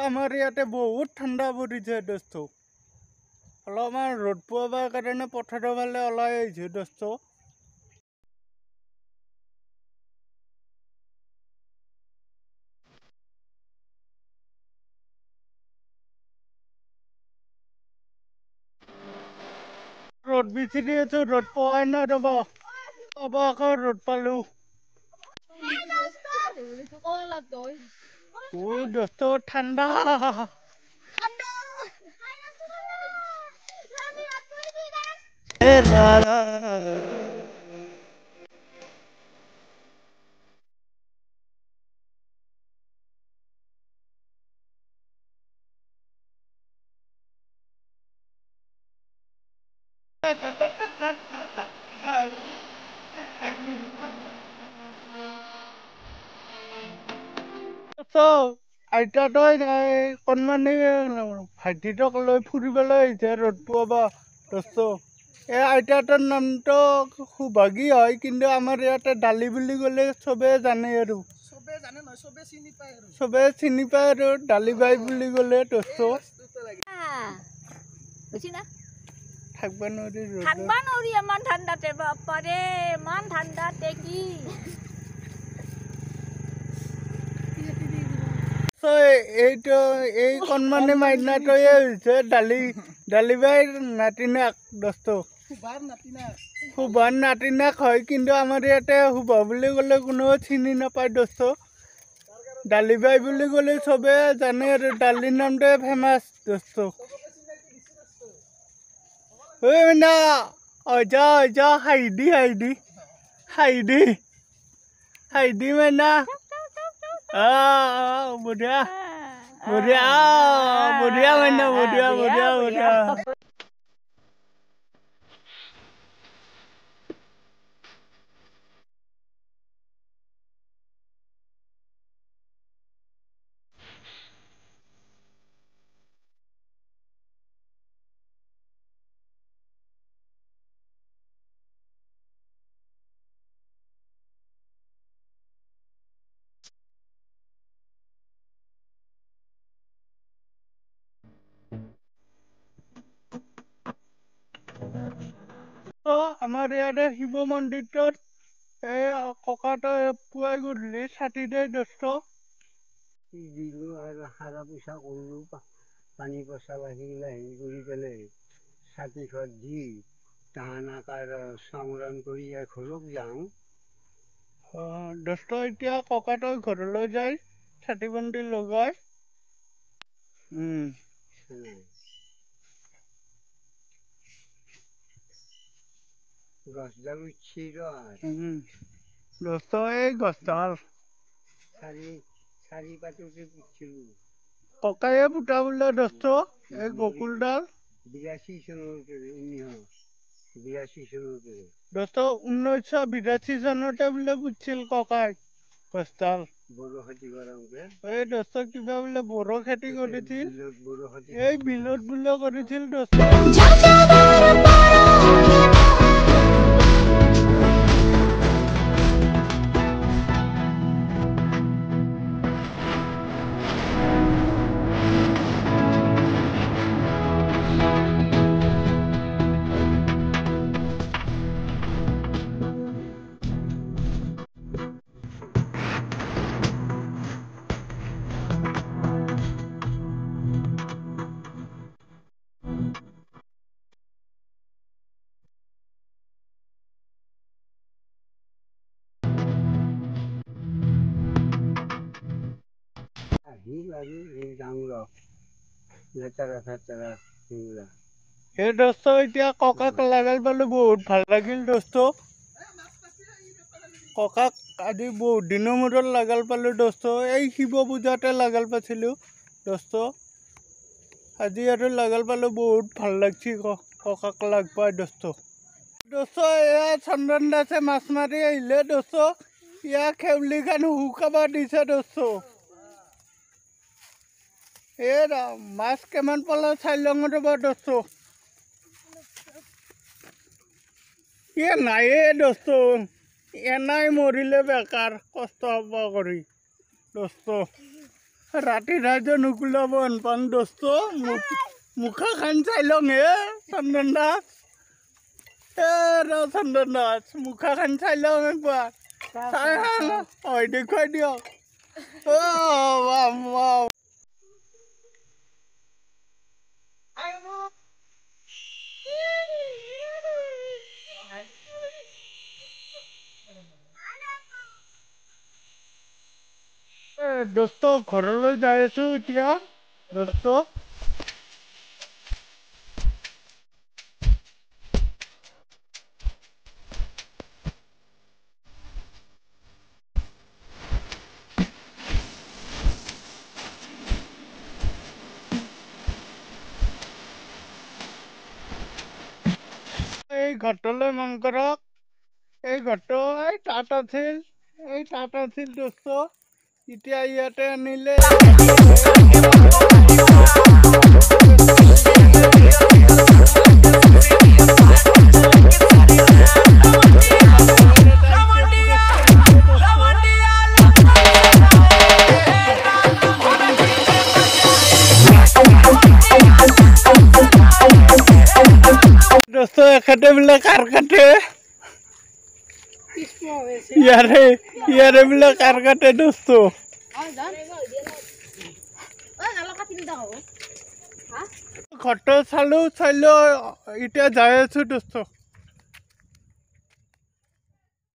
আমাৰ ইয়াতে বহুত ঠাণ্ডা পৰিছে দোস্ত। অলপমান ৰ'দ পোৱাৰ কাৰণে পথাৰৰ ফালে ওলাই আহিছোঁ দোস্ত। ৰ'দ বিচাৰি আছো, ৰ'দ পোৱাই নাই ৰ'ব। আকৌ ৰ'দ পালো। দোস্ত ঠাণ্ডা। আইতাতই কণমানি ভাইটিটোক লৈ ফুৰিবলৈ আহিছে ৰ'দ পোৱাবা দোস্ত। এই আইতাটোৰ নামটো সুভাগী হয়, কিন্তু আমাৰ ইয়াতে ডালি বুলি ক'লে চবে জানে আৰু। চবে চিনি পায় আৰু ডালি বাই বুলি ক'লে দোস্ত। থাকবা নোৱাৰি ইমান ঠাণ্ডাতে বাপাৰে, ইমান ঠাণ্ডাতে কি এইটো এই কণমানি মাইনাটোৱে হৈছে ডালি বাইৰ নাতিনাক দোস্ত। সুভাৰ নাতিনাক হয়, কিন্তু আমাৰ ইয়াতে সুভা বুলি ক'লে কোনেও চিনি নাপায় দোস্ত। ডালি বাই বুলি ক'লে চবে জানে আৰু ডালিৰ নামটোৱে ফেমাছ দোস্ত। ঐ মাইনা যা হাইদি মাইনা। বঢ়িয়া মাইনা, বঢ়িয়া। আমাৰ ইয়াতে শিৱ মন্দিৰটোত ককাটোৱে পুৱাই গধূলি ছাতি দিয়ে দোস্ত। দিলোঁ আৰু সাৰা পোছা কৰিলোঁ, পানী পচা লাগিলে হেৰি কৰি পেলাই ছাতি ঘৰত দি তাহানাক আৰু সংৰণ কৰি ঘৰত যাওঁ। দোস্ত এতিয়া ককাটোৱে ঘৰলৈ যায় ছাতি বন্তি লগাই। গছডাল উঠছি দোস্ত এই গছডাল চাৰি পাততে পুতিছিলোঁ। ককায়ে পুতা বোলে দোস্ত এই গকুলডাল 82 চনতে, 1982 চনতে। দোস্ত 1982 চনতে বোলে পুতিছিল ককাই গছডাল। বড়ো খেতি কৰোঁতে এই দোস্ত কিবা বোলে বড়ো খেতি কৰিছিল, বড়ো খেতি এই বিলত বোলে কৰিছিল দোস্ত। এই দোস্ত এতিয়া ককাক লাগাল পালো, বহুত ভাল লাগিল দোস্ত। ককাক আজি বহুত দিনৰ মূৰত লাগাল পালো দোস্ত। এই শিৱ পূজাতে লাগাল পাইছিলোঁ দোস্ত। আজি আৰু লাগাল পালো, বহুত ভাল লাগছি ককাক লাগ পাই দোস্ত। এয়া চন্দন দাসে মাছ মাৰি আহিলে দোস্ত। ইয়াক খেউলিখান শুকাব দিছে দোস্ত। মাছ কিমান পালে চাই লওঁ ৰ'ব দোস্ত। নাইয়ে দোস্ত, এনাই মৰিলে বেকাৰ কষ্ট হ'ব কৰি দোস্ত। ৰাতি ৰাইজে নুকুলাব পান দোস্ত মুখাখন চাই লওঁ হে চন্দন দাস চন্দন দাস মুখাখন চাই লওঁ একবাৰ চাই হয় দেখুৱাই দিয়ক দোস্ত ঘৰলৈ যাই আছো এতিয়া দোস্ত এই ঘৰটোলৈ মন কৰক এই ঘৰটো এই তাত আছিল দোস্ত এতিয়া ইয়াতে আনিলে দোস্ত এখেতে বোলে কাৰ কাটে ইয়াৰে বোলে কাৰ কাটে দোস্ত ঘৰটো চালো এতিয়া যাই আছো দোস্ত